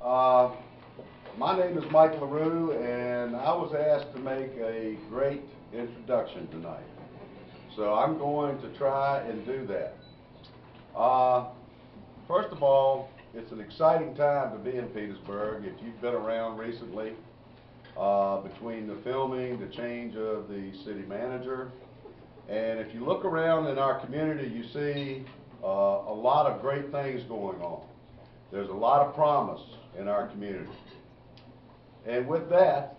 Uh, my name is Mike LaRue, and I was asked to make a great introduction tonight. So I'm going to try and do that. First of all, it's an exciting time to be in Petersburg. If you've been around recently, between the filming, the change of the city manager, and if you look around in our community, you see a lot of great things going on. There's a lot of promise in our community. And with that,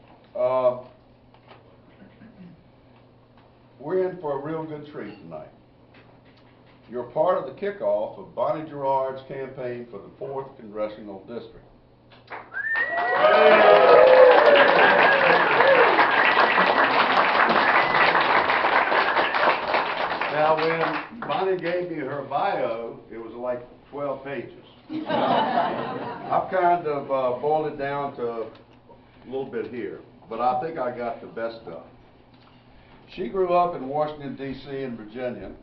we're in for a real good treat tonight. You're part of the kickoff of Bonnie Girard's campaign for the 4th Congressional District. Now, when Bonnie gave me her bio, it was like 12 pages. I've kind of boiled it down to a little bit here, but I think I got the best stuff. She grew up in Washington, D.C. and Virginia,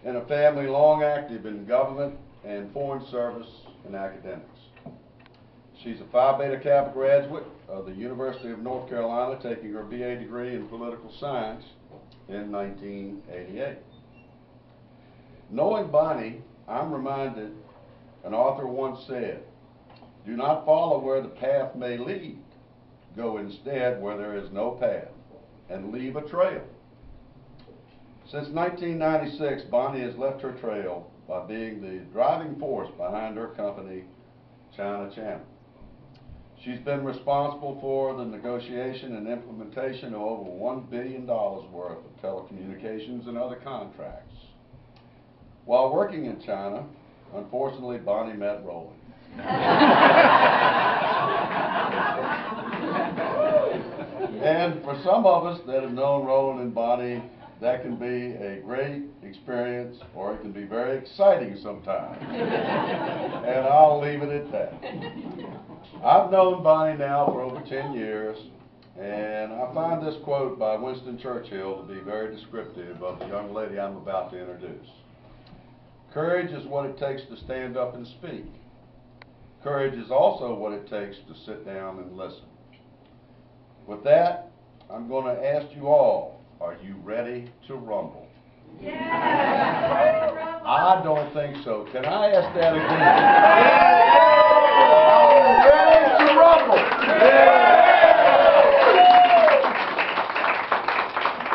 in a family long active in government and foreign service and academics. She's a Phi Beta Kappa graduate of the University of North Carolina, taking her BA degree in political science in 1988. Knowing Bonnie, I'm reminded an author once said, "Do not follow where the path may lead. Go instead where there is no path, and leave a trail." Since 1996, Bonnie has left her trail by being the driving force behind her company, China Channel. She's been responsible for the negotiation and implementation of over $1 billion worth of telecommunications and other contracts. While working in China, unfortunately, Bonnie met Roland. And for some of us that have known Roland and Bonnie, that can be a great experience, or it can be very exciting sometimes. And I'll leave it at that. I've known Bonnie now for over 10 years, and I find this quote by Winston Churchill to be very descriptive of the young lady I'm about to introduce. "Courage is what it takes to stand up and speak. Courage is also what it takes to sit down and listen." With that, I'm going to ask you all, are you ready to rumble? Yeah. I don't think so. Can I ask that again? Are you ready to rumble?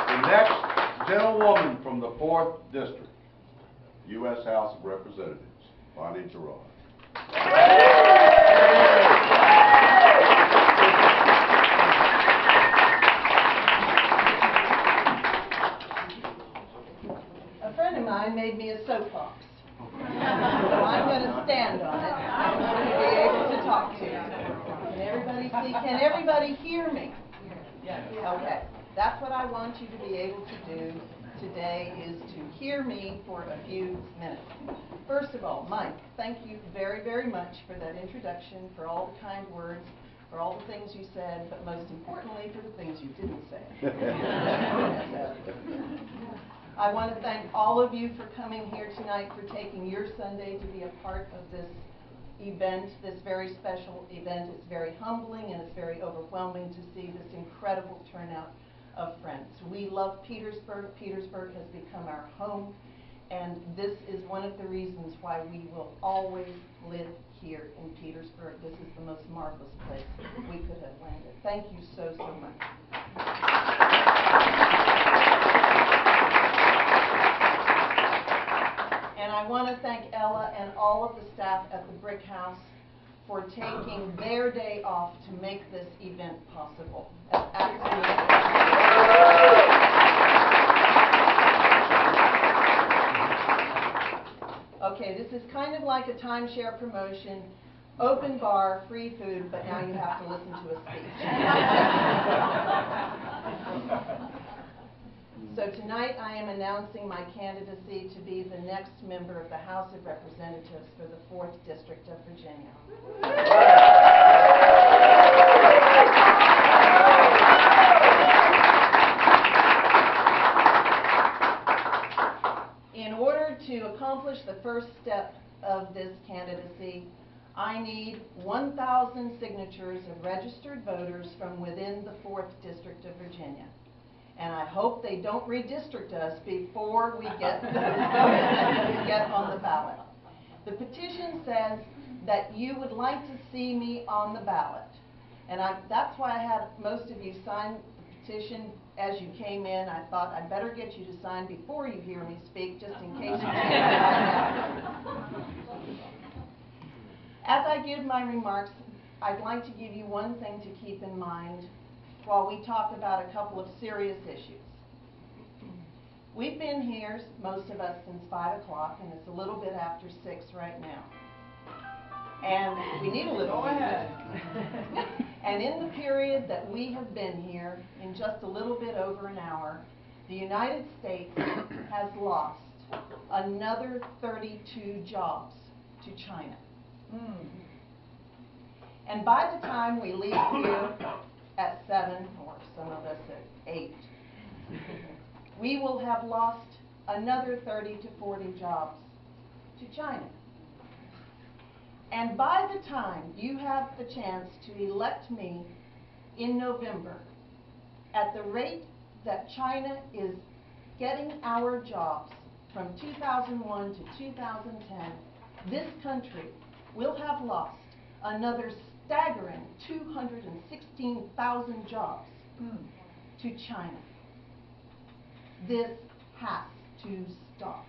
The next gentlewoman from the 4th District, U.S. House of Representatives, Bonnie Girard. A friend of mine made me a soapbox. So I'm going to stand on it. I'm going to be able to talk to you. Can everybody see? Can everybody hear me? Yes. Okay. That's what I want you to be able to do today, is to hear me for a few minutes. First of all, Mike, thank you very, very much for that introduction, for all the kind words, for all the things you said, but most importantly for the things you didn't say. I want to thank all of you for coming here tonight, for taking your Sunday to be a part of this event, this very special event. It's very humbling and it's very overwhelming to see this incredible turnout of friends. We love Petersburg. Petersburg has become our home, and this is one of the reasons why we will always live here in Petersburg. This is the most marvelous place we could have landed. Thank you so, so much. And I want to thank Ella and all of the staff at the Brick House for taking their day off to make this event possible. That's absolutely. Okay, this is kind of like a timeshare promotion, open bar, free food, but now you have to listen to a speech. So tonight I am announcing my candidacy to be the next member of the House of Representatives for the 4th District of Virginia. In order to accomplish the first step of this candidacy, I need 1,000 signatures of registered voters from within the 4th District of Virginia. And I hope they don't redistrict us before we get those voters to get on the ballot. The petition says that you would like to see me on the ballot. And that's why I had most of you sign the petition as you came in. I thought I'd better get you to sign before you hear me speak, just in case you can't. As I give my remarks, I'd like to give you one thing to keep in mind while we talk about a couple of serious issues. We've been here, most of us, since 5 o'clock, and it's a little bit after 6 right now. And we need a little ahead. And in the period that we have been here, in just a little bit over an hour, the United States has lost another 32 jobs to China. And by the time we leave here at 7, or some of us at 8, we will have lost another 30 to 40 jobs to China. And by the time you have the chance to elect me in November, at the rate that China is getting our jobs from 2001 to 2010, this country will have lost another staggering 216,000 jobs to China. This has to stop.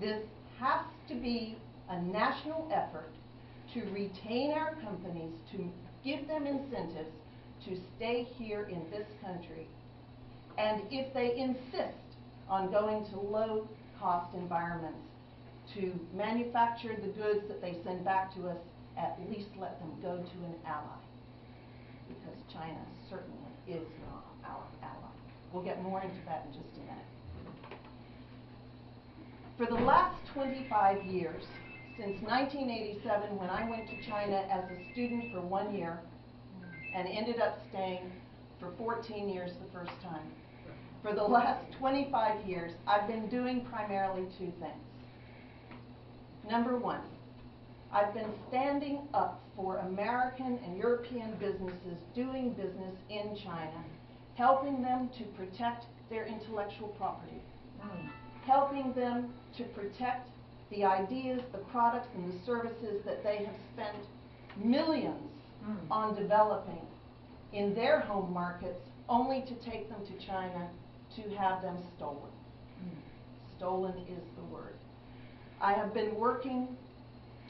This has to be a national effort to retain our companies, to give them incentives to stay here in this country. And if they insist on going to low-cost environments to manufacture the goods that they send back to us, at least let them go to an ally, because China certainly is not our ally. We'll get more into that in just a minute. For the last 25 years, since 1987, when I went to China as a student for 1 year and ended up staying for 14 years the first time, for the last 25 years, I've been doing primarily 2 things. Number 1, I've been standing up for American and European businesses doing business in China, helping them to protect their intellectual property, helping them to protect the ideas, the products, and the services that they have spent millions on developing in their home markets, only to take them to China to have them stolen. Stolen is the word. I have been working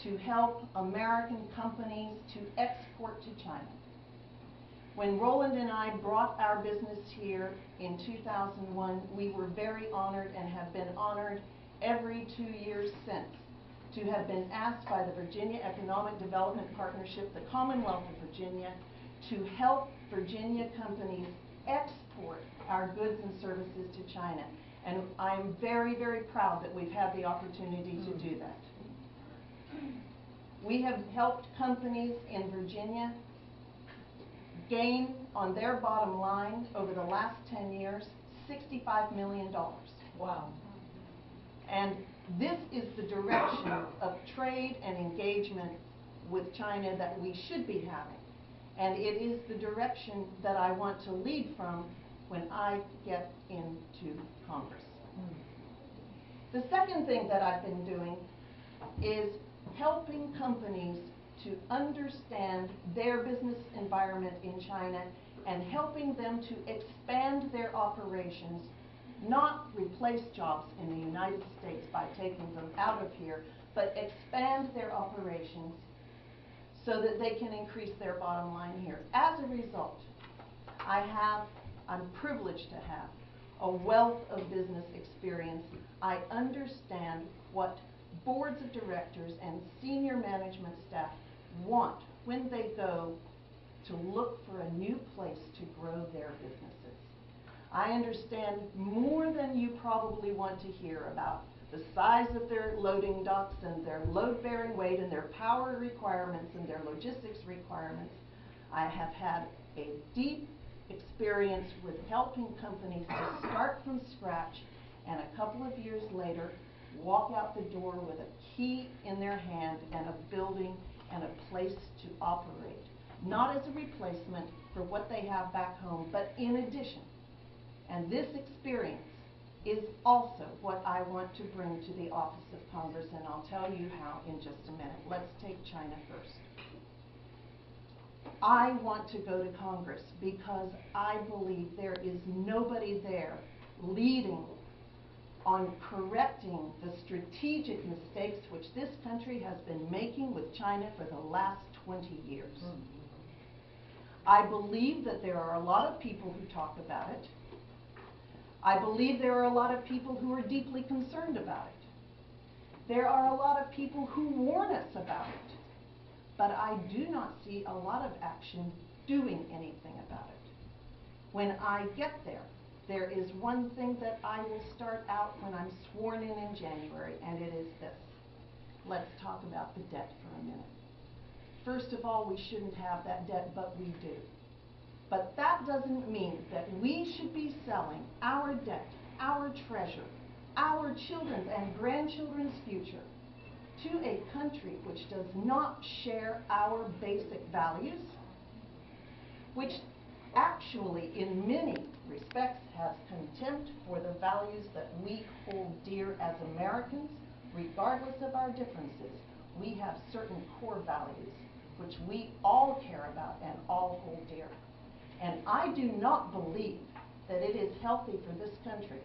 to help American companies to export to China. When Roland and I brought our business here in 2001, we were very honored and have been honored every 2 years since to have been asked by the Virginia Economic Development Partnership, the Commonwealth of Virginia, to help Virginia companies export our goods and services to China. And I'm very, very proud that we've had the opportunity to do that. We have helped companies in Virginia gain on their bottom line over the last 10 years $65 million. Wow. And this is the direction of trade and engagement with China that we should be having. And it is the direction that I want to lead from when I get into Congress. The second thing that I've been doing is helping companies to understand their business environment in China and helping them to expand their operations, not replace jobs in the United States by taking them out of here, but expand their operations so that they can increase their bottom line here. As a result, I'm privileged to have a wealth of business experience. I understand what boards of directors and senior management staff want when they go to look for a new place to grow their businesses. I understand more than you probably want to hear about the size of their loading docks and their load-bearing weight and their power requirements and their logistics requirements. I have had a deep experience with helping companies to start from scratch and a couple of years later walk out the door with a key in their hand and a building and a place to operate, not as a replacement for what they have back home, but in addition. And this experience is also what I want to bring to the office of Congress, and I'll tell you how in just a minute. Let's take China first. I want to go to Congress because I believe there is nobody there leading on correcting the strategic mistakes which this country has been making with China for the last 20 years. I believe that there are a lot of people who talk about it. I believe there are a lot of people who are deeply concerned about it. There are a lot of people who warn us about it. But I do not see a lot of action doing anything about it. When I get there, there is one thing that I will start out when I'm sworn in January, and it is this. Let's talk about the debt for a minute. First of all, we shouldn't have that debt, but we do. But that doesn't mean that we should be selling our debt, our treasure, our children's and grandchildren's future to a country which does not share our basic values, which actually in many respects has contempt for the values that we hold dear as Americans, regardless of our differences. We have certain core values which we all care about and all hold dear. And I do not believe that it is healthy for this country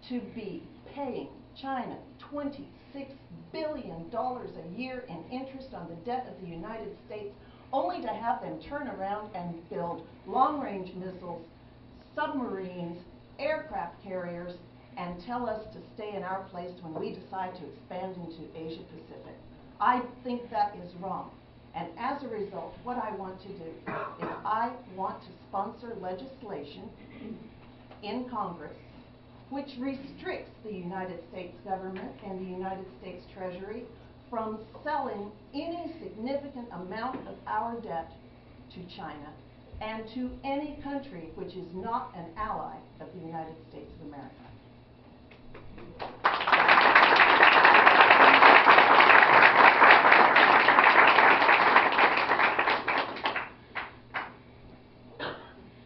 to be paying China $26 billion a year in interest on the debt of the United States, only to have them turn around and build long-range missiles, submarines, aircraft carriers, and tell us to stay in our place when we decide to expand into Asia Pacific. I think that is wrong. And as a result, what I want to do is I want to sponsor legislation in Congress which restricts the United States government and the United States Treasury from selling any significant amount of our debt to China and to any country which is not an ally of the United States of America.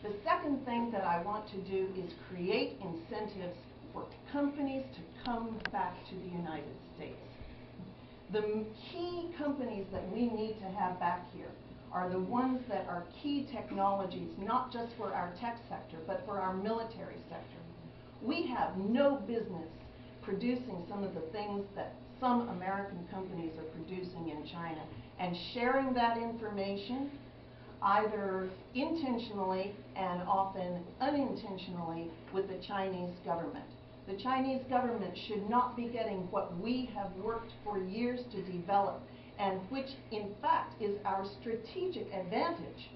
The second thing that I want to do is create incentives for companies to come back to the United States. The key companies that we need to have back here are the ones that are key technologies, not just for our tech sector, but for our military sector. We have no business producing some of the things that some American companies are producing in China and sharing that information either intentionally and often unintentionally with the Chinese government. The Chinese government should not be getting what we have worked for years to develop, and which in fact is our strategic advantage.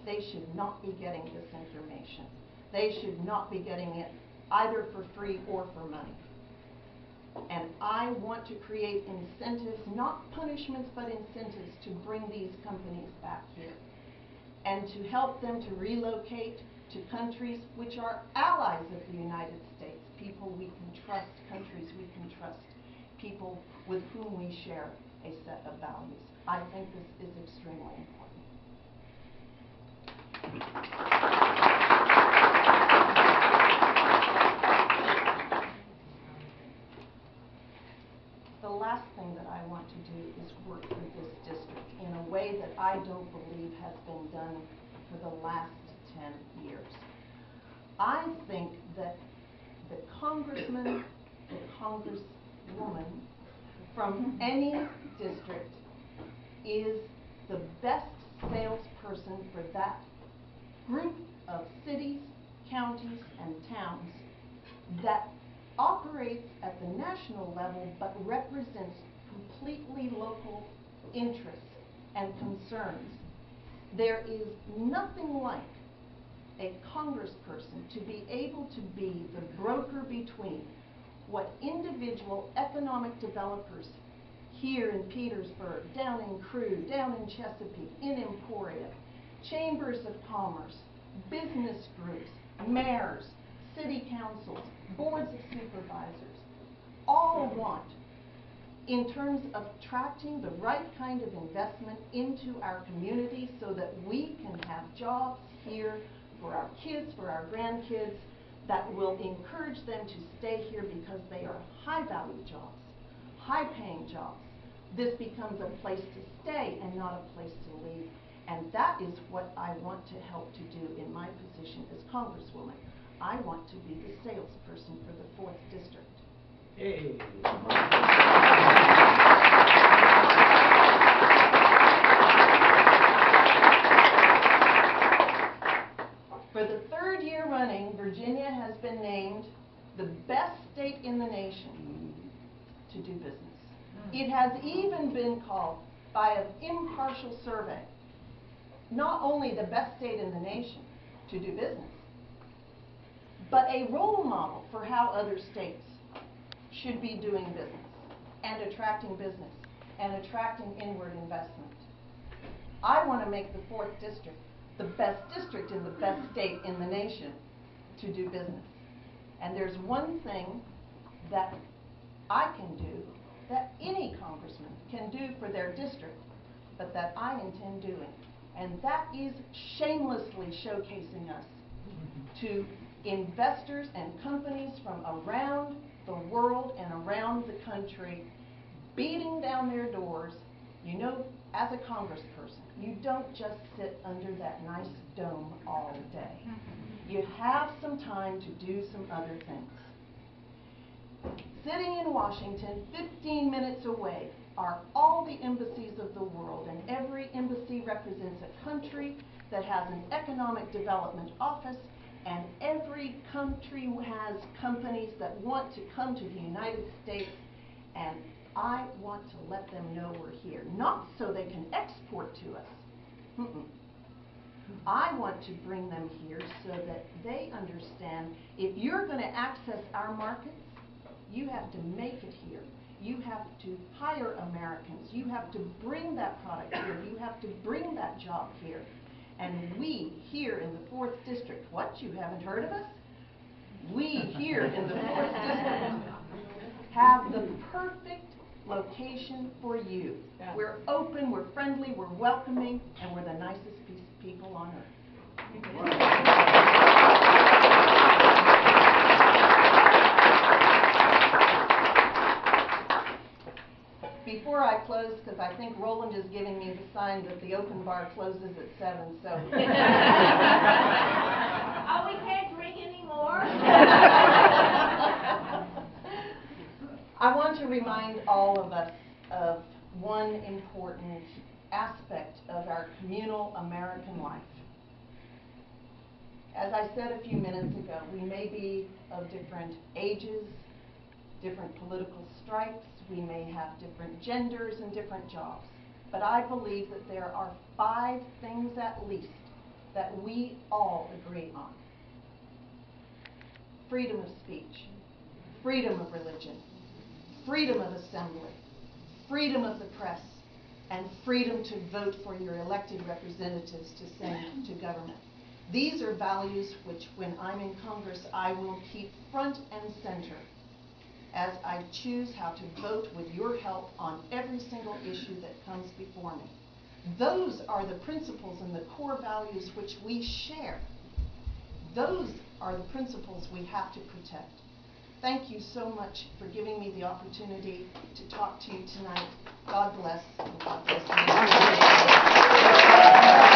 They should not be getting this information. They should not be getting it either for free or for money. And I want to create incentives, not punishments, but incentives to bring these companies back here and to help them to relocate to countries which are allies of the United States, people we can trust, countries we can trust, people with whom we share a set of values. I think this is extremely important. The last thing that I want to do is work for this district in a way that I don't believe has been done for the last 10 years. I think that the congressman, the congresswoman from any district is the best salesperson for that group of cities, counties, and towns that operates at the national level but represents completely local interests and concerns. There is nothing like a congressperson to be able to be the broker between what individual economic developers here in Petersburg, down in Crewe, down in Chesapeake, in Emporia, chambers of commerce, business groups, mayors, city councils, boards of supervisors, all want in terms of attracting the right kind of investment into our community so that we can have jobs here for our kids, for our grandkids, that will encourage them to stay here because they are high-value jobs, high-paying jobs. This becomes a place to stay and not a place to leave. And that is what I want to help to do in my position as Congresswoman. I want to be the salesperson for the 4th District. Hey. For the 3rd year running, Virginia has been named the best state in the nation to do business. It has even been called by an impartial survey not only the best state in the nation to do business, but a role model for how other states should be doing business and attracting business and attracting inward investment. I want to make the 4th District the best district in the best state in the nation to do business. And there's one thing that I can do that any congressman can do for their district, but that I intend doing. And that is shamelessly showcasing us to investors and companies from around the world and around the country, beating down their doors. You know, as a congressperson, you don't just sit under that nice dome all day. You have some time to do some other things. Sitting in Washington, 15 minutes away, are all the embassies of the world, and every embassy represents a country that has an economic development office, and every country has companies that want to come to the United States, and I want to let them know we're here. Not so they can export to us. I want to bring them here so that they understand if you're going to access our markets, you have to make it here. You have to hire Americans. You have to bring that product here. You have to bring that job here. And we here in the 4th District, what, you haven't heard of us? We here in the 4th District have the perfect location for you. Yeah. We're open, we're friendly, we're welcoming, and we're the nicest people on earth. Before I close, because I think Roland is giving me the sign that the open bar closes at 7, so. Oh, we can't drink anymore? I want to remind all of us of one important aspect of our communal American life. As I said a few minutes ago, we may be of different ages, different political stripes, we may have different genders and different jobs, but I believe that there are 5 things at least that we all agree on. Freedom of speech, freedom of religion, freedom of assembly, freedom of the press, and freedom to vote for your elected representatives to send to government. These are values which, when I'm in Congress, I will keep front and center as I choose how to vote with your help on every single issue that comes before me. Those are the principles and the core values which we share. Those are the principles we have to protect. Thank you so much for giving me the opportunity to talk to you tonight. God bless, and God bless you.